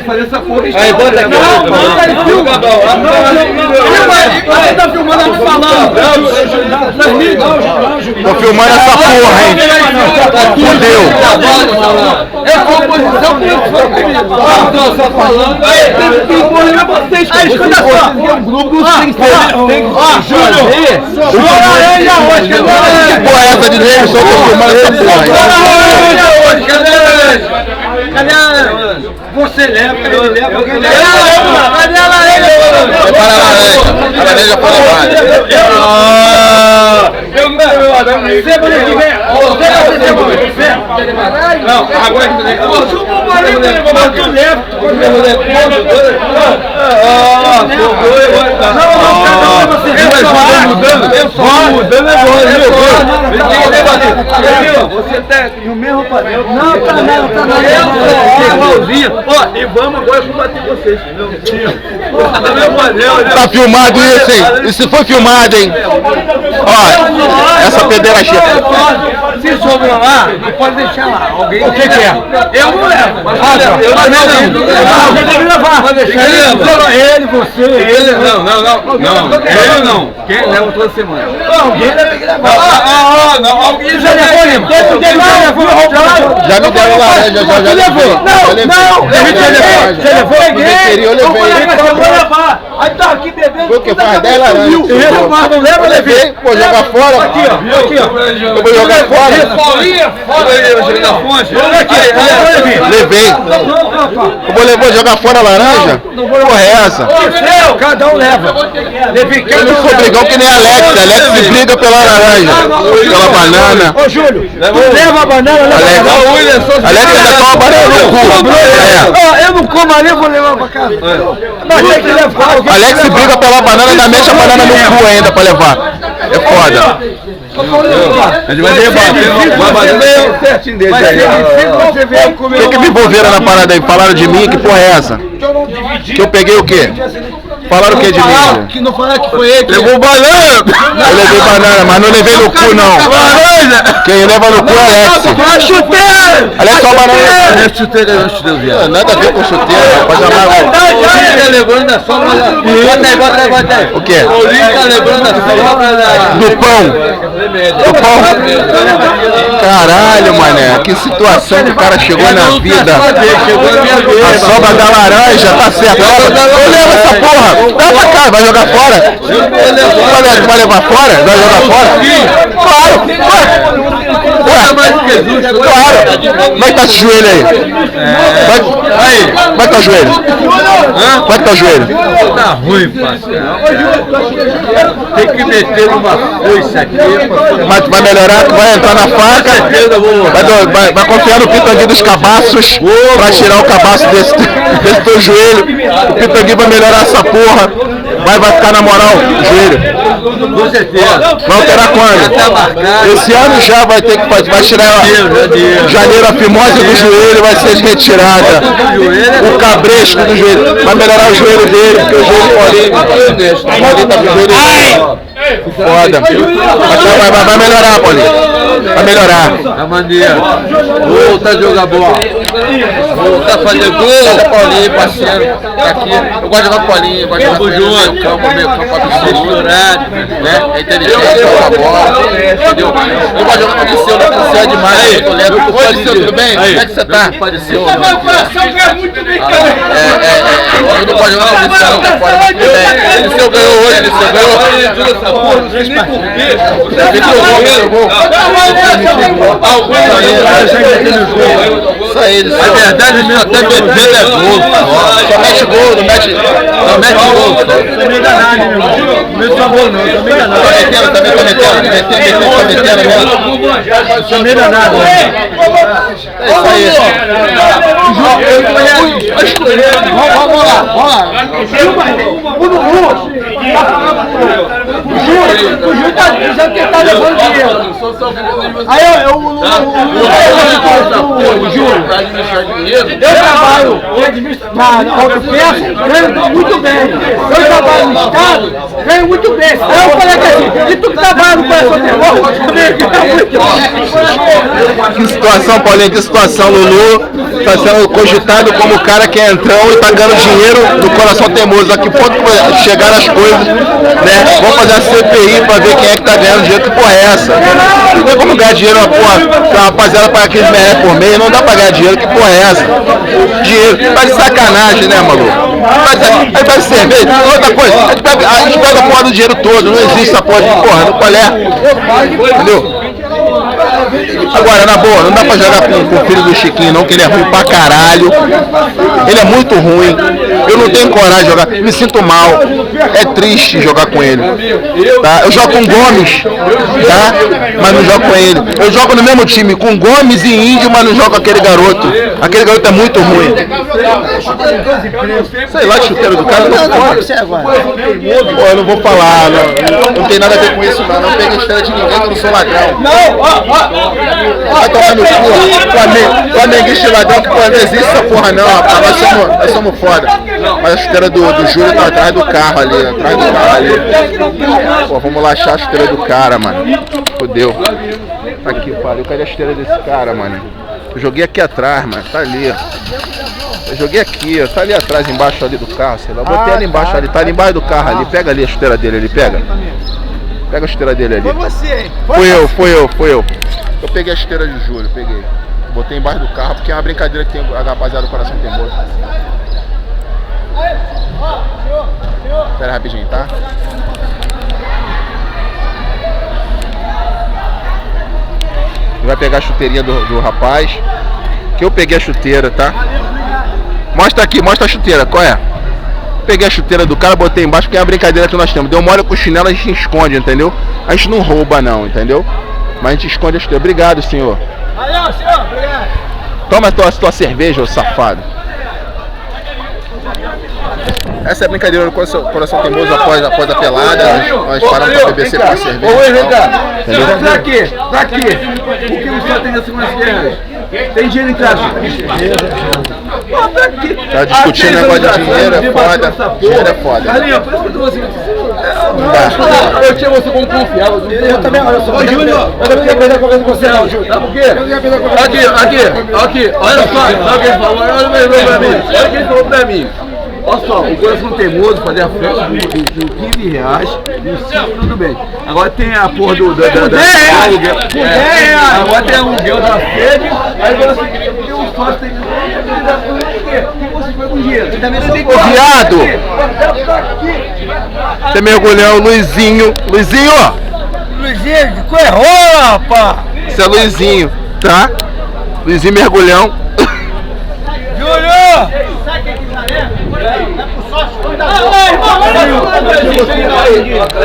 pode fazer essa porra. Aí, bota aqui. Não, filma. Você tá filmando a falando. Tô filmando essa porra, hein? Fudeu. É composição política. Não, só falando. Tem que envolver vocês. Escuta só. Um grupo sem Júlio. Laranja hoje. Que porra é essa de novo? Só tô filmando essa porra, hein? Laranja hoje. Cadê a laranja? Você leva, ele leva. Cadê a laranja? Prepara a laranja. A laranja para Não, agora você tá no mesmo padrão. Não, tá igualzinho. Ó, e vamos agora combater vocês, entendeu? Tá filmado isso, hein? Isso foi filmado, hein? Ó, essa pederastia. Se sobrou lá, não pode deixar lá. Alguém. O que é? Eu não levo. Eu não levo. Pode deixar ele, você. Ele, não. Ele não. Quem leva toda semana? Alguém deve levar. Não, alguém já levou, Lima. Já me deram laranja, já levou. Não. Você levou? Eu levei. Aí tá aqui bebendo. Foi o que faz 10 laranjas. Não leva, levei. Pô, jogar fora. Aqui, ó. Eu vou jogar fora. Paulinha, fora aí, eu joguei na fonte. Levei. Eu vou jogar fora a laranja? Porra é essa? Cada um leva. Eu não sou brigão que nem a Alex. A Alex se briga pela laranja. Pela banana. Ô, Júlio, leva a banana, leva a banana. Alex ainda toma banana no cu. Eu não como ali, eu vou levar pra casa. Mas tem que levar. Alex se briga pela banana, ainda mexe a banana no cu ainda pra levar. É foda. A gente vai debater, vai bater certinho dele aí. Por que me envolveram na parada aí? Falaram de mim? Que porra é essa? Que eu peguei o quê? Falaram o que de mim? Que não falaram que foi ele. Levou banana! Eu levei banana, mas não levei no cu não. Quem leva no cu é Alex. Chuteiro! Alex só banana. É chuteiro, não chuteiro, viado. Nada a ver com chuteiro, pode amar. O tá levando da sobra da... Bota aí. O quê? O Paulinho tá levando da sobra da... Do pão. Do pão. Caralho, mané, que situação que o cara chegou na vida. A sobra da laranja, tá certo. Eu levo essa porra. Dá pra cá, vai jogar fora. Vai levar fora? Vai jogar fora? Claro. Claro. Vai tá esse joelho aí. Vai tá o joelho. Vai tá o joelho. Tá ruim, parceiro. Tem que meter uma foice aqui. Mas vai melhorar, vai entrar na faca. Vai confiar no pitangui dos cabaços pra tirar o cabaço desse teu joelho. O pitangui vai melhorar essa porra. Vai ficar na moral, o joelho. Com certeza. Vai alterar quando? Esse ano já vai ter que vai tirar janeiro a fimose do joelho, vai ser retirada. O cabresco do joelho. Vai melhorar o joelho dele, porque o joelho Paulinho tá com o joelho. Foda. Vai melhorar, Paulinho. Vai melhorar. A maneira. Volta a jogar bola. Volta a fazer gol. Paulinho, parceiro. Aqui. Eu gosto de jogar Paulinho. Gosto de jogar junto. Meio campo misturado. Né? É inteligente, joga bola. Entendeu? Eu gosto de jogar com o Liceu. Não precisa demais. Oi, Liceu, tudo bem? Como é que você tá? Liceu. Meu coração ganha muito bem, cara. Eu não pode jogar com o Liceu. Não pode. Liceu ganhou hoje. Liceu ganhou. Não sei nem por quê. Você viu o gol? Isso aí, na verdade, meu até metendo é gol. Só mete gol, não mete gol. Você me enganar, meu irmão. Não é só gol, não. Você me enganar. Tá metendo mesmo. Você me enganar. É isso aí. Vamos lá. O Gil tá dizendo que ele tá levando dinheiro. Aí o Júlio, eu trabalho na autopeça, ganho muito bem. Eu trabalho no Estado, ganho muito bem. Aí eu falei assim, e tu que trabalha no Coração de Morro, também ganha muito bem. Que situação, Paulinho, que situação, Lulu. tá sendo cogitado como o cara que é entrão e tá ganhando dinheiro no Coração Teimoso. A que ponto que chegaram as coisas, né? Vamos fazer a CPI pra ver quem é que tá ganhando dinheiro. Que porra é essa? Não tem como ganhar dinheiro, porra, pra rapaziada pagar 15 reais por mês. Não dá pra ganhar dinheiro. Que porra é essa? Dinheiro. Tá de sacanagem, né, maluco? Aí vai cerveja. Outra coisa, a gente pega a porra do dinheiro todo. Não existe essa porra de porra. Não, qual é? Entendeu? Agora, na boa, não dá pra jogar com o filho do Chiquinho não, que ele é ruim pra caralho. Ele é muito ruim. Eu não tenho coragem de jogar, me sinto mal. É triste jogar com ele. Tá? Eu jogo com Gomes, tá? Mas não jogo com ele. Eu jogo no mesmo time com Gomes e Índio, mas não jogo com aquele garoto. Aquele garoto é muito ruim. Sei lá, chuteiro do cara. Pô, eu não vou falar, não tem nada a ver com isso, não. Não pega estrela de ninguém, que eu não sou ladrão. Vai tomar no cu, flamenguista e ladrão, que porra não existe essa porra não, rapaz, nós somos foda. Mas a chuteira do Júlio tá atrás do carro ali, Pô, vamos lá achar a chuteira do cara, mano. Fodeu. Aqui, pariu, cadê a chuteira desse cara, mano? Eu joguei aqui atrás, mano, tá ali, ó. Eu joguei aqui, ó, tá ali atrás, embaixo ali do carro, sei lá. Eu botei ali embaixo ali, tá ali embaixo do carro ali, pega ali a chuteira dele ali, pega. Pega a chuteira dele ali. Foi você, hein? Foi eu. Eu peguei a chuteira de Júlio, peguei. Botei embaixo do carro, porque é uma brincadeira que tem a rapaziada do Coração Teimoso. Espera rapidinho, tá? Vai pegar a chuteirinha do rapaz. Que eu peguei a chuteira, tá? Mostra aqui, mostra a chuteira, qual é? Peguei a chuteira do cara, botei embaixo, porque é uma brincadeira que nós temos. Deu mole com o chinelo, a gente esconde, entendeu? A gente não rouba não, entendeu? Mas a gente esconde a chuteira. Obrigado, senhor. Valeu, senhor. Obrigado. Toma a tua cerveja, ô safado. Essa é a brincadeira do Coração Teimoso após a pelada. Nós paramos pra beber sempre uma cerveja. Oi, vem cá. Pra quê? Por que o senhor tem essa mulher? Tem dinheiro em casa. Tá discutindo negócio de dinheiro, é foda. Dinheiro é foda. Carlinhos, por isso que eu tô assim. Eu tinha você como confiável. Eu também, olha só. Ô, Júnior, eu também quero aprender com você, não, Júnior. Sabe por quê? Aqui. Olha só. Sabe o que ele falou? Olha o que ele falou pra mim. Olha só, o Coração Teimoso fazer a festa com 15 reais, no 5 tudo bem. Agora tem a porra do aluguel. Agora tem o aluguel da sede, aí agora porque o sócio tem que dar por quê? Porque você foi com dinheiro. Ô, viado! Você mergulhou, Luizinho, que coisa errou, rapaz! Esse é Luizinho, tá? Luizinho mergulhão. Júlio!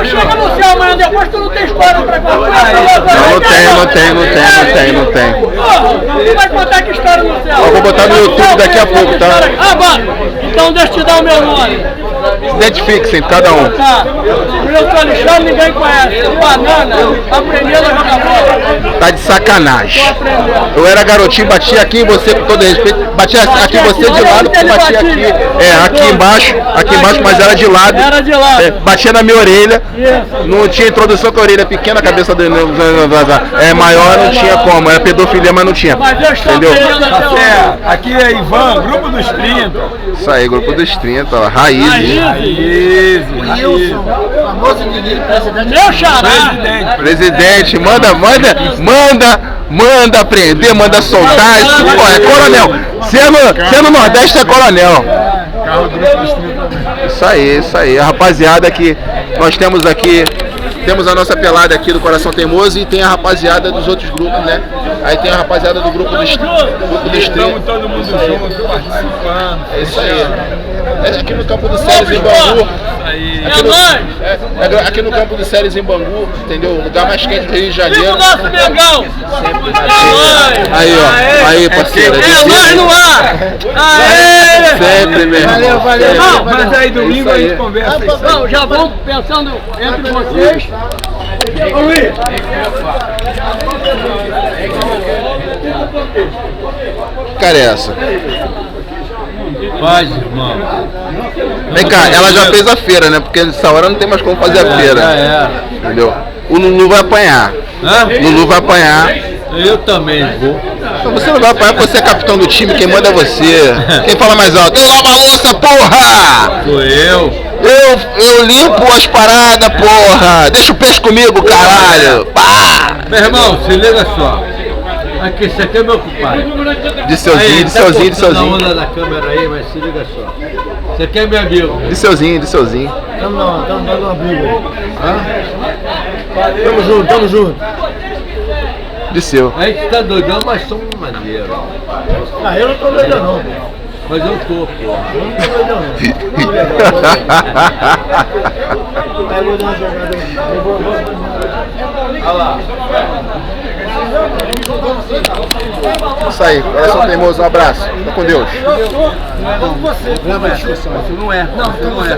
Chega no céu amanhã, depois tu não tem história pra contar. Não tem. Tu vai contar que história no céu? Eu vou botar no YouTube daqui a pouco, tá? Ah, bom. Então deixa eu te dar o meu nome. Se identifiquem, cada um. Tá. Eu sou Alexandre, ninguém conhece. Banana, aprendendo a jogar bola. Tá de sacanagem. Eu era garotinho, batia aqui em você com todo respeito. Batia aqui em você de lado, batia aqui. Aqui embaixo, mas era de lado. Era de lado. Batia na minha orelha. Não tinha introdução com a orelha pequena, a cabeça dele maior, não tinha como. Era pedofilia, mas não tinha. Entendeu? Aqui é Ivan, grupo dos 30. Isso aí, grupo dos 30, ó, raiz. Wilson, famoso menino, presidente. Meu xará. Presidente, manda prender, manda soltar. Pô, é coronel. Sendo Nordeste é coronel. Isso aí. A rapaziada que nós temos aqui. Temos a nossa pelada aqui do Coração Teimoso e tem a rapaziada dos outros grupos, né? Aí tem a rapaziada do grupo dos 30. Estamos todo mundo junto, participando. É isso aí. É aqui no campo do Séries em Bangu. Aqui no campo do Séries em Bangu, entendeu? O lugar mais quente do Rio de Janeiro. Viva o nosso Mengão! Aí, ó. Aí, parceiro. É nós no ar! Aê! Sempre, meu irmão. Valeu. Não, mas aí domingo a gente conversa. Não, já vamos pensando entre vocês. Ô, Luiz! Cara, é essa? Pode, irmão. Vem cá, ela já fez a feira, né? Porque nessa hora não tem mais como fazer a feira. Entendeu? O Lulu vai apanhar. Hã? Lulu vai apanhar. Eu também vou. Você não vai apanhar porque você é capitão do time, quem manda é você. Quem fala mais alto? Quem lava a louça, porra! Sou eu. Eu limpo as paradas, porra! Deixa o peixe comigo, caralho! Pá! Meu irmão, se liga só. Aqui, esse aqui é meu compadre. De Seuzinho, de Seuzinho, de A Seuzinho. onda da câmera aí, mas se liga só. Esse aqui é meu amigo. De Seuzinho, de Seuzinho. Tamo dando uma briga. Tamo junto, tamo junto. De seu. A gente tá doidão, mas somos maneiros. Ah, eu não tô doido não. Mas eu tô, pô. Eu não tô doido não. Aí eu vou dar uma jogada aí. Olha lá. Isso aí, coração teimoso, um abraço. Fica com Deus. Grava a discussão. Isso não é. Não, não é.